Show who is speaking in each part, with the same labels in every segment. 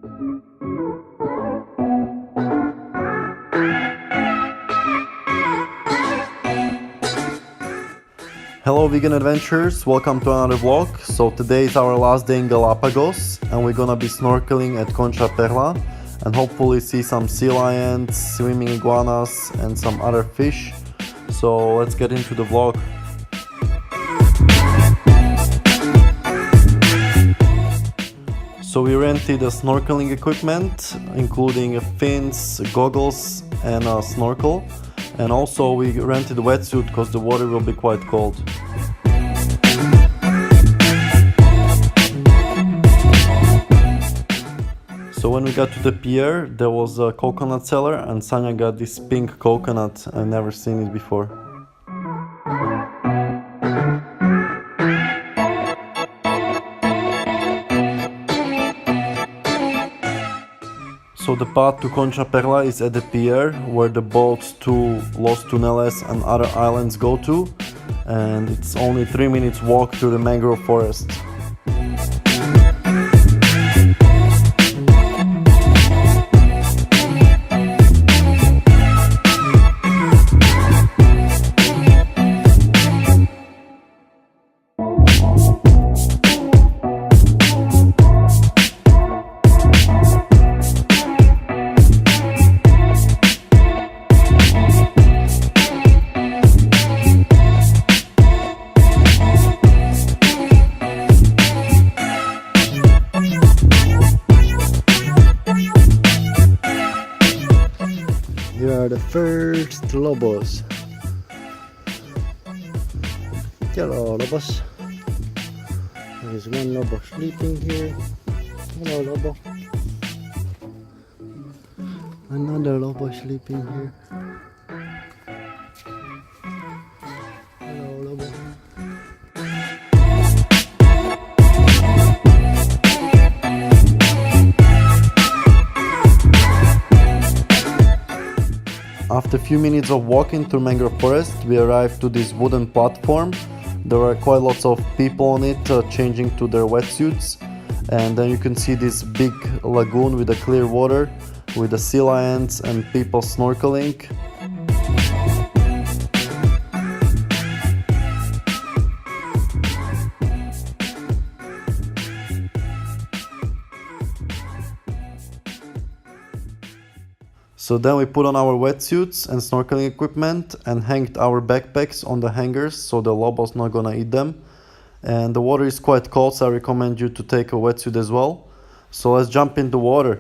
Speaker 1: Hello vegan adventurers, welcome to another vlog. So today is our last day in Galapagos and we're gonna be snorkeling at Concha, Perla and hopefully see some sea lions, swimming iguanas and some other fish. So let's get into the vlog. So we rented a snorkeling equipment including fins, goggles and a snorkel. And also we rented a wetsuit because the water will be quite cold. So when we got to the pier, there was a coconut seller and Sanya got this pink coconut. I've never seen it before. So the path to Concha Perla is at the pier where the boats to Los Tuneles and other islands go to, and it's only 3 minutes walk through the mangrove forest. Here are the first lobos. Hello, lobos. There's one lobo sleeping here. Hello, lobo. Another lobo sleeping here. Hello, lobo. After a few minutes of walking through mangrove forest, we arrived to this wooden platform. There were quite lots of people on it changing to their wetsuits, and then you can see this big lagoon with the clear water, with the sea lions and people snorkeling. So then we put on our wetsuits and snorkeling equipment and hanged our backpacks on the hangers so the lobos not gonna eat them. And the water is quite cold, so I recommend you to take a wetsuit as well. So let's jump in the water.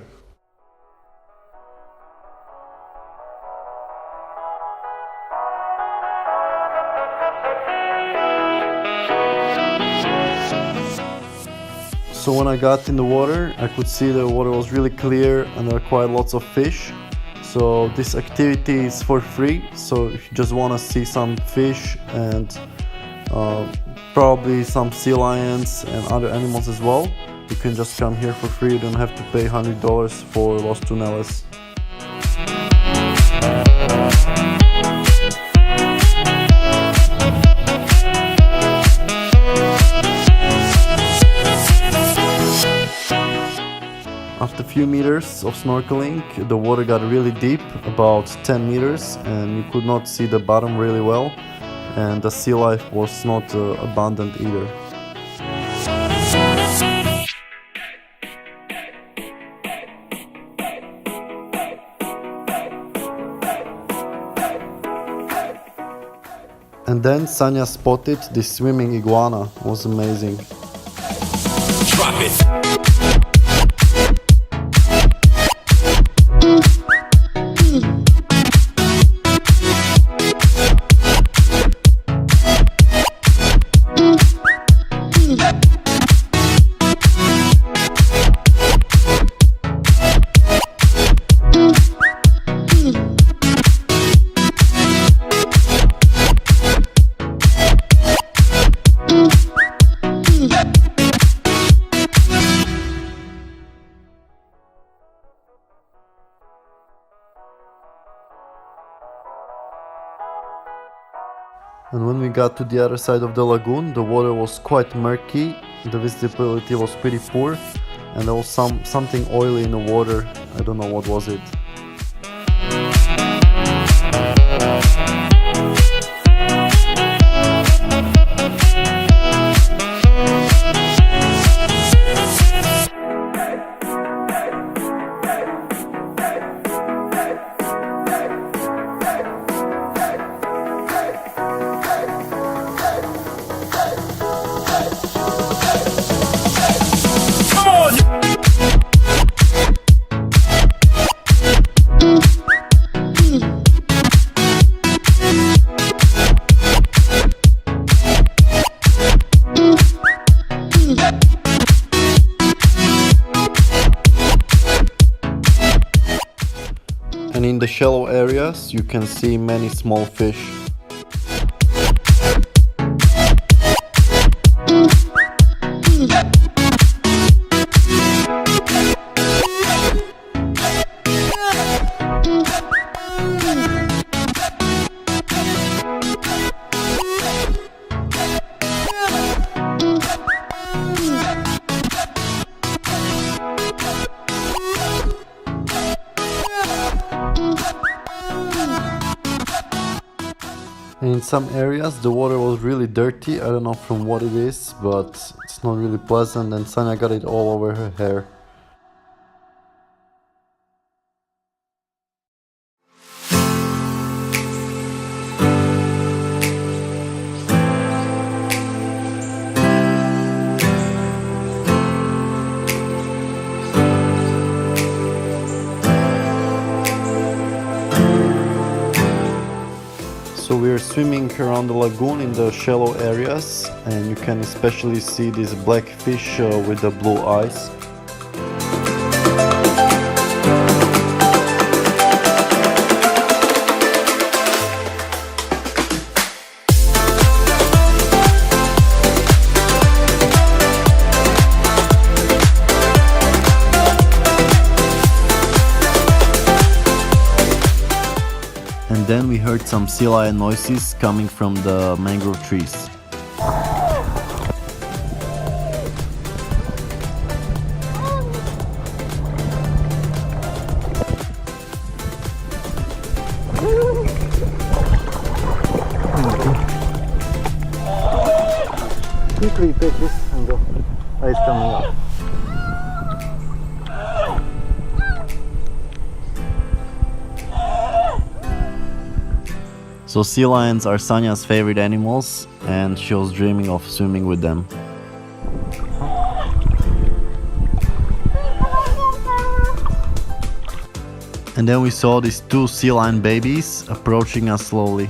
Speaker 1: So when I got in the water, I could see the water was really clear and there are quite lots of fish. So this activity is for free, so if you just want to see some fish and probably some sea lions and other animals as well, you can just come here for free. You don't have to pay $100 for Los Tuneles. After a few meters of snorkeling, the water got really deep, about 10 meters, and you could not see the bottom really well, and the sea life was not abundant either. And then Sanya spotted this swimming iguana. It was amazing. Drop it. And when we got to the other side of the lagoon, the water was quite murky, the visibility was pretty poor, and there was something oily in the water. I don't know what was it. And in the shallow areas you can see many small fish. And in some areas the water was really dirty. I don't know from what it is, but it's not really pleasant, and Sanya got it all over her hair. So we are swimming around the lagoon in the shallow areas, and you can especially see these black fish with the blue eyes. And then we heard some sea lion noises coming from the mangrove trees. Quickly take this and go. Oh, it's coming up. So sea lions are Sanya's favorite animals, and she was dreaming of swimming with them. And then we saw these two sea lion babies approaching us slowly.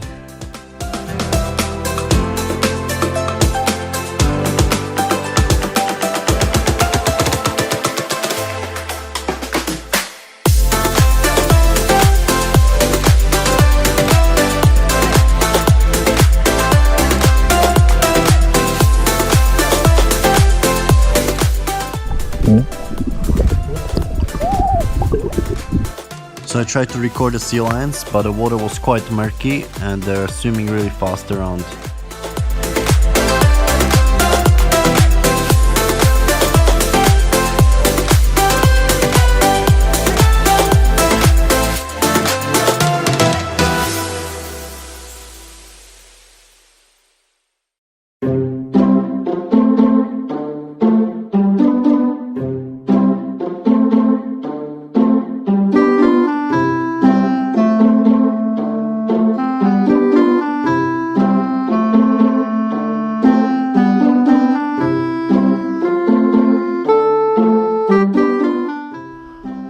Speaker 1: So I tried to record the sea lions, but the water was quite murky and they're swimming really fast around.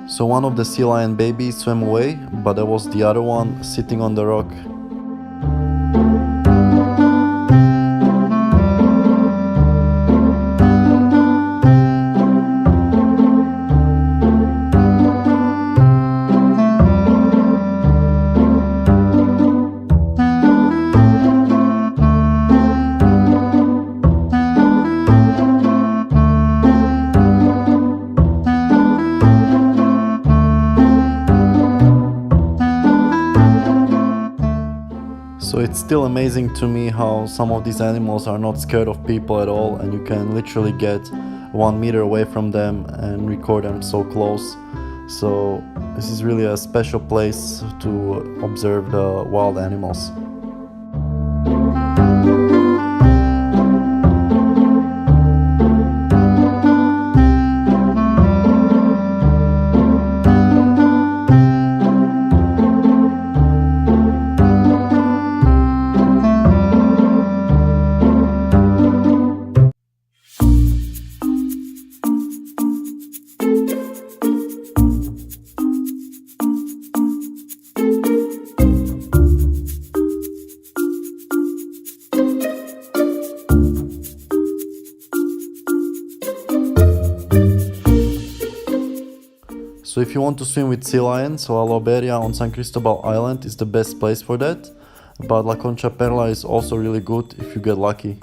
Speaker 1: So one of the sea lion babies swam away, but there was the other one sitting on the rock. So it's still amazing to me how some of these animals are not scared of people at all, and you can literally get 1 meter away from them and record them so close. So this is really a special place to observe the wild animals. So if you want to swim with sea lions, so Aloberia on San Cristobal Island is the best place for that, but La Concha Perla is also really good if you get lucky.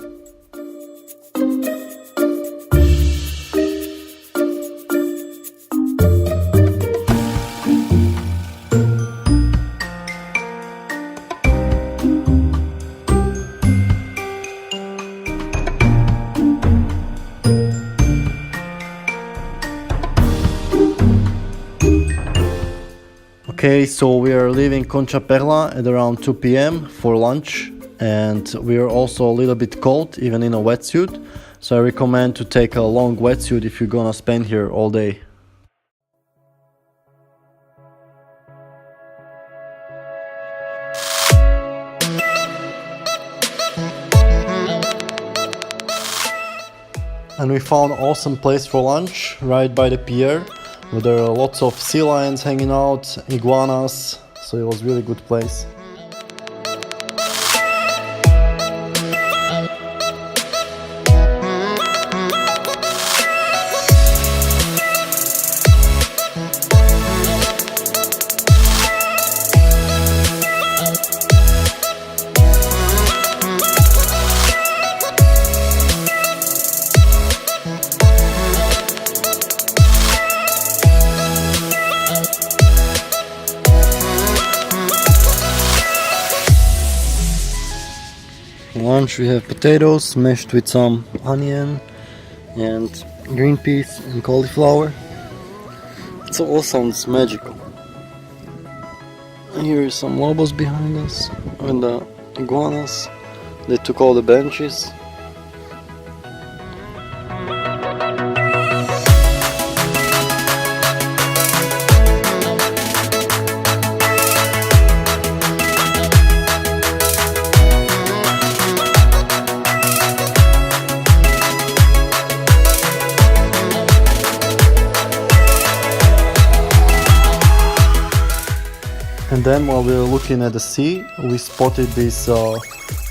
Speaker 1: Okay, so we are leaving Concha Perla at around 2 p.m. for lunch, and we are also a little bit cold even in a wetsuit, so I recommend to take a long wetsuit if you're gonna spend here all day. And we found an awesome place for lunch right by the pier, where there are lots of sea lions hanging out, iguanas, so it was a really good place. Lunch, we have potatoes mashed with some onion and green peas and cauliflower. It all sounds magical. Here is some lobos behind us and the iguanas. They took all the benches. And then while we were looking at the sea, we spotted this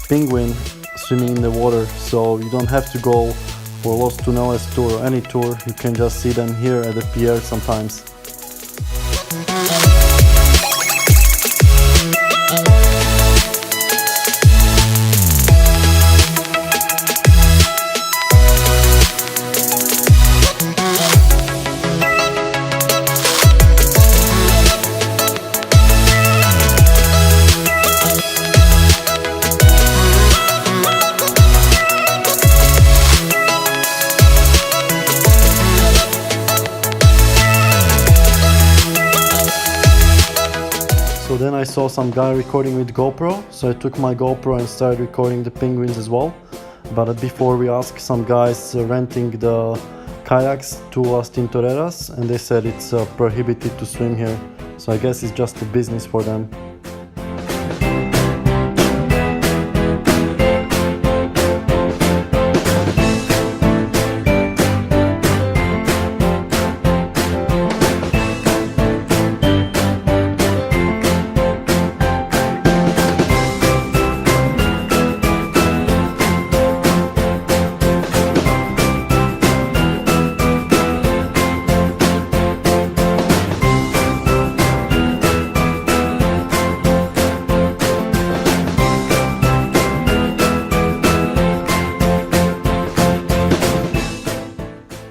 Speaker 1: penguin swimming in the water. So you don't have to go for Los Tuneles tour or any tour, you can just see them here at the pier sometimes. Then I saw some guy recording with GoPro, so I took my GoPro and started recording the penguins as well. But before, we asked some guys renting the kayaks to Las Tintoreras, and they said it's prohibited to swim here, so I guess it's just a business for them.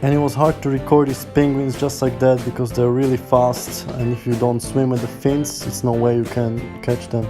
Speaker 1: And it was hard to record these penguins just like that because they're really fast, and if you don't swim with the fins, it's no way you can catch them.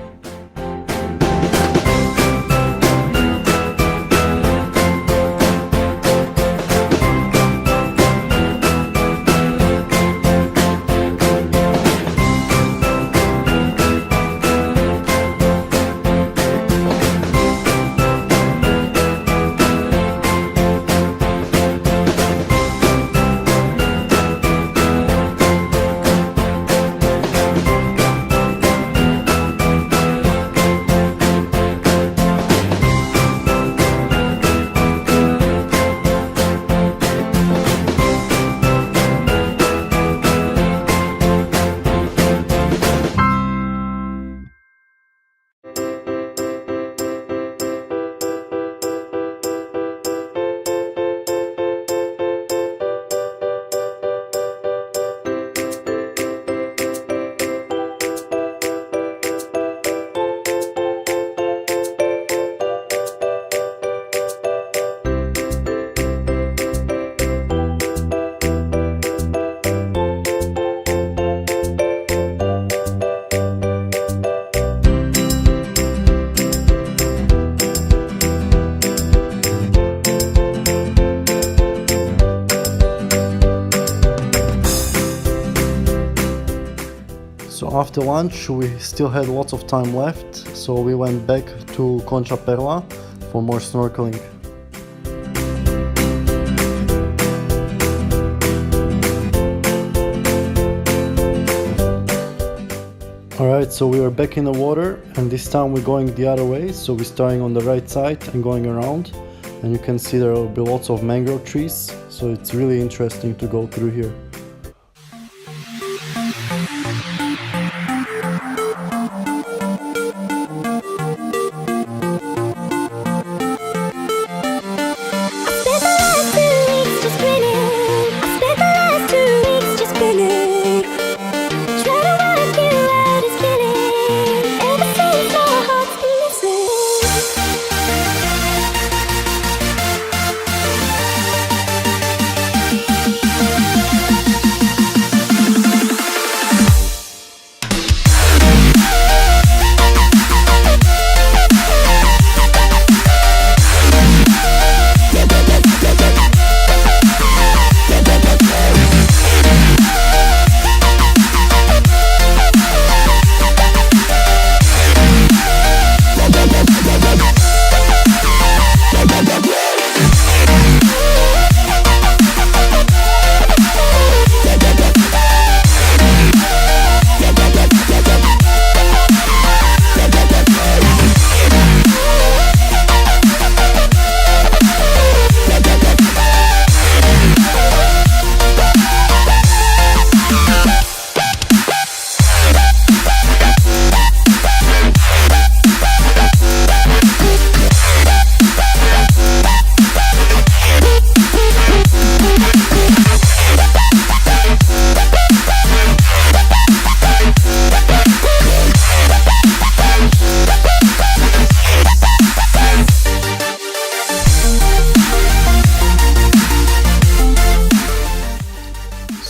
Speaker 1: So after lunch we still had lots of time left, so we went back to Concha Perla for more snorkeling. Alright, so we are back in the water, and this time we're going the other way, so we're starting on the right side and going around, and you can see there will be lots of mangrove trees, so it's really interesting to go through here.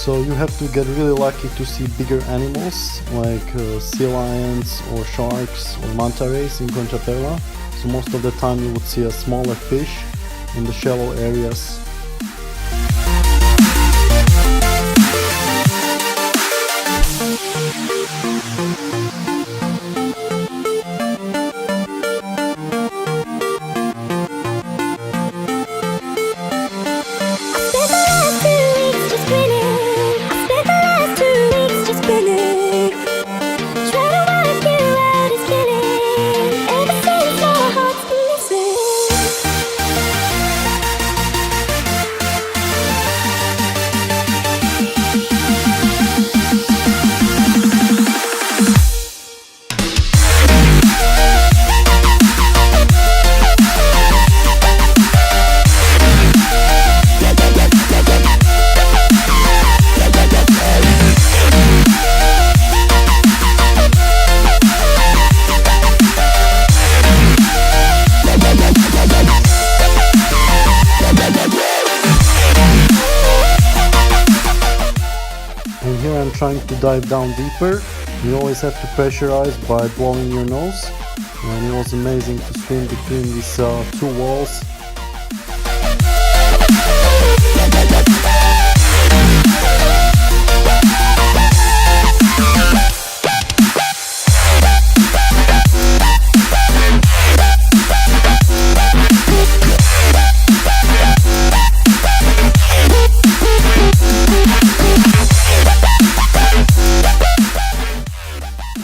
Speaker 1: So you have to get really lucky to see bigger animals like sea lions or sharks or manta rays in Concha Perla. So most of the time you would see a smaller fish in the shallow areas. And here I'm trying to dive down deeper. You always have to pressurize by blowing your nose, and it was amazing to swim between these two walls.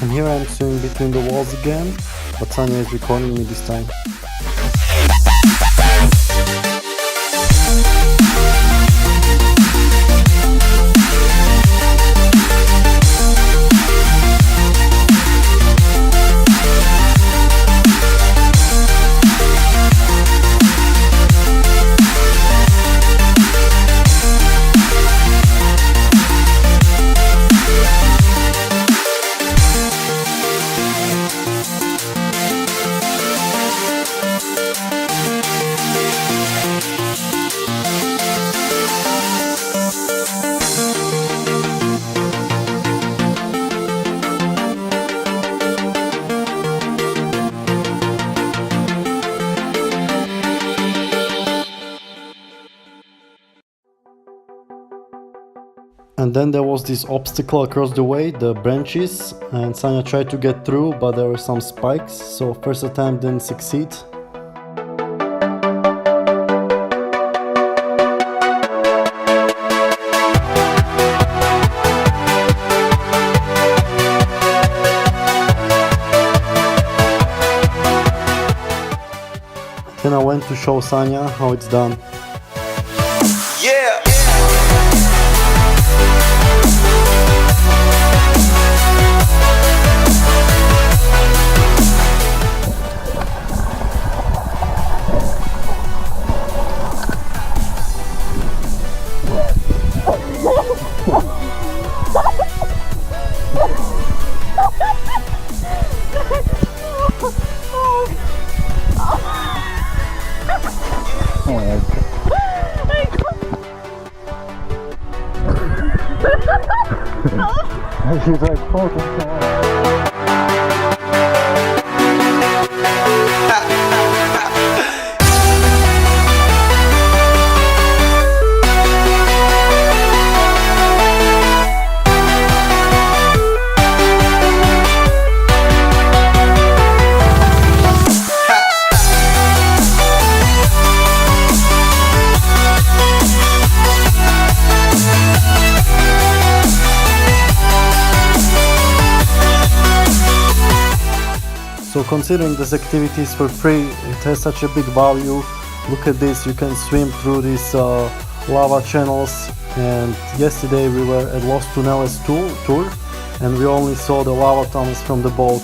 Speaker 1: And here I'm swimming between the walls again, but Tanya is recording me this time. And then there was this obstacle across the way, the branches, and Sanya tried to get through, but there were some spikes, so first attempt didn't succeed. Then I went to show Sanya how it's done. She's like So considering this activity is for free, it has such a big value. Look at this, you can swim through these lava channels, and yesterday we were at Los Tuneles tour and we only saw the lava tunnels from the boat,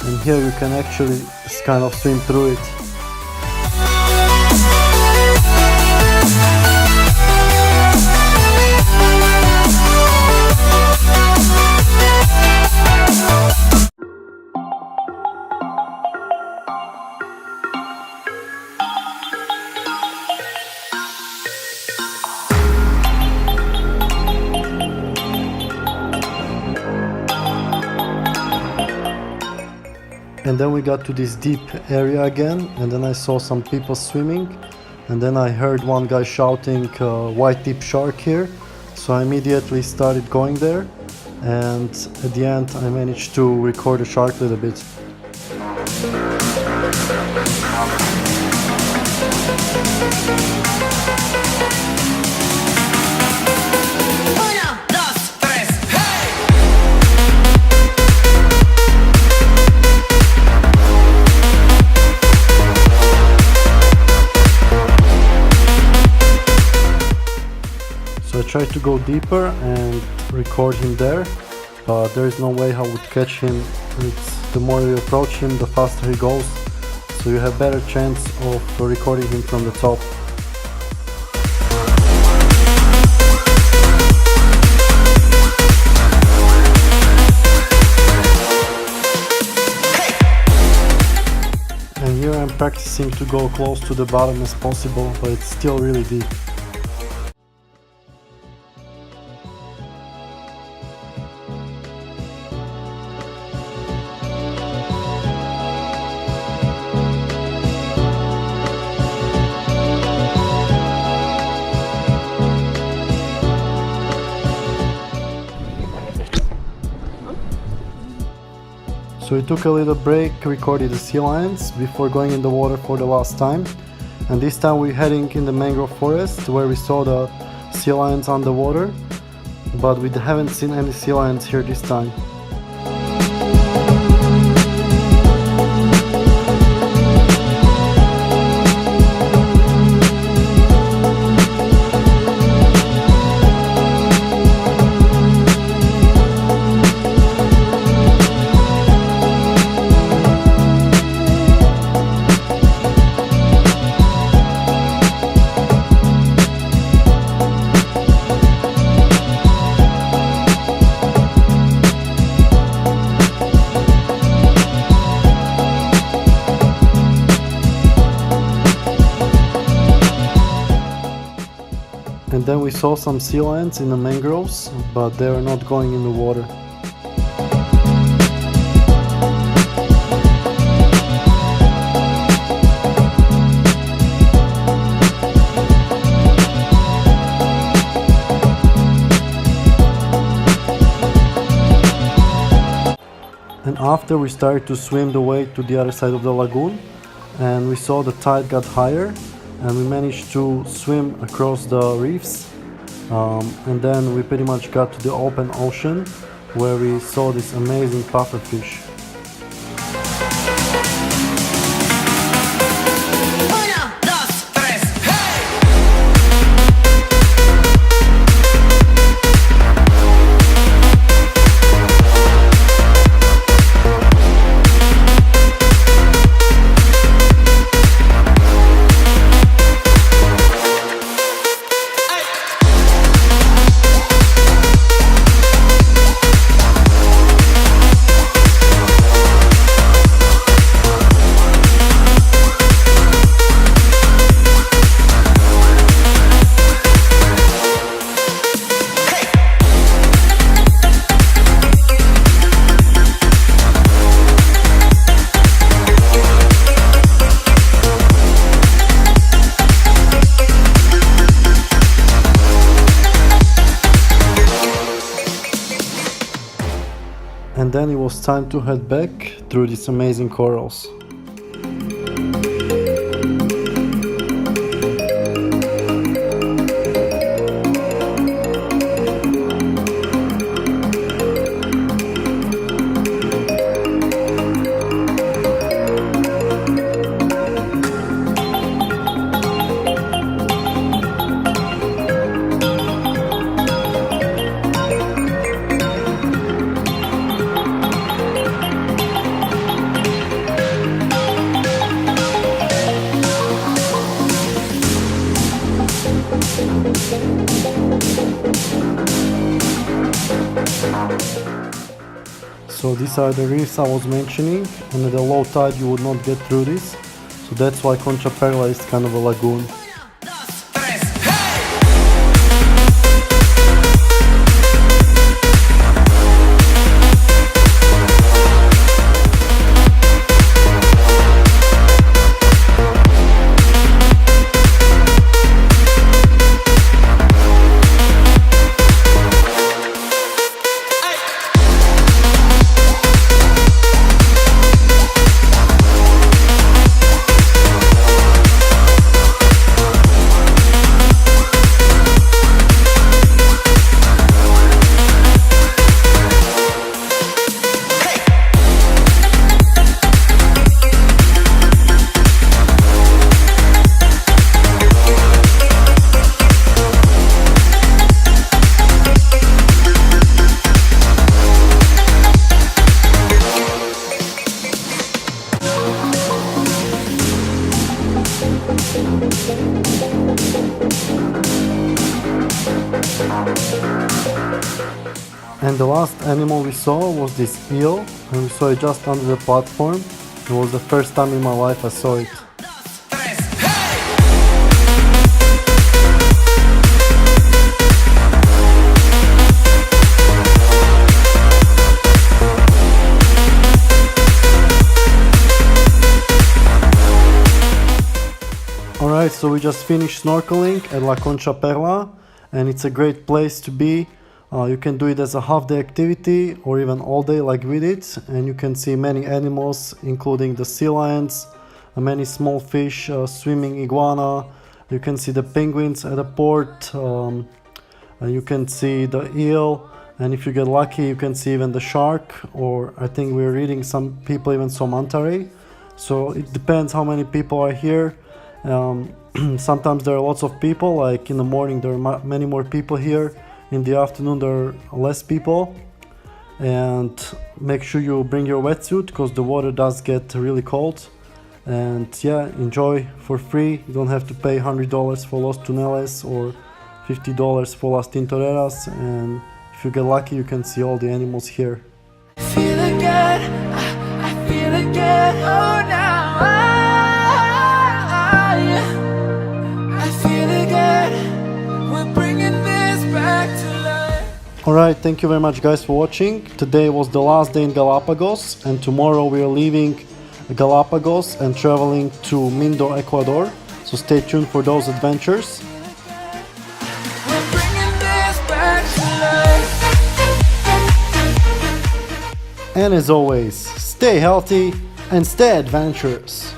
Speaker 1: and here you can actually just kind of swim through it. And then we got to this deep area again, and then I saw some people swimming, and then I heard one guy shouting white tip shark here, so I immediately started going there, and at the end I managed to record a shark a little bit. So I tried to go deeper and record him there, but there is no way I would catch him. The more you approach him, the faster he goes, so you have better chance of recording him from the top. And here I'm practicing to go close to the bottom as possible, but it's still really deep. So we took a little break, recorded the sea lions before going in the water for the last time. And this time we're heading in the mangrove forest where we saw the sea lions underwater, but we haven't seen any sea lions here this time. And then we saw some sea lions in the mangroves, but they are not going in the water. And after we started to swim the way to the other side of the lagoon, and we saw the tide got higher, and we managed to swim across the reefs, and then we pretty much got to the open ocean where we saw this amazing pufferfish. And then it was time to head back through these amazing corals. So these are the reefs I was mentioning, and at a low tide you would not get through this. So that's why Concha Perla is kind of a lagoon. And the last animal we saw was this eel, and we saw it just under the platform. It was the first time in my life I saw it. Alright, so we just finished snorkeling at La Concha Perla, and it's a great place to be. You can do it as a half-day activity or even all day like we did, and you can see many animals including the sea lions, many small fish, swimming iguana. You can see the penguins at the port, you can see the eel, and if you get lucky you can see even the shark, or I think we're reading some people even saw manta ray. So it depends how many people are here. Sometimes there are lots of people, like in the morning there are many more people here. In the afternoon there are less people, and make sure you bring your wetsuit because the water does get really cold. And yeah, enjoy for free. You don't have to pay $100 for Los Tuneles or $50 for Las Tintoreras, and if you get lucky you can see all the animals here.
Speaker 2: Feel again, I feel again, oh now I feel again, we're bringing this back to life.
Speaker 1: Alright, thank you very much guys for watching. Today was the last day in Galapagos, and tomorrow we are leaving Galapagos and traveling to Mindo, Ecuador. So stay tuned for those adventures.
Speaker 2: We're bringing this back to life.
Speaker 3: And as always, stay healthy and stay adventurous.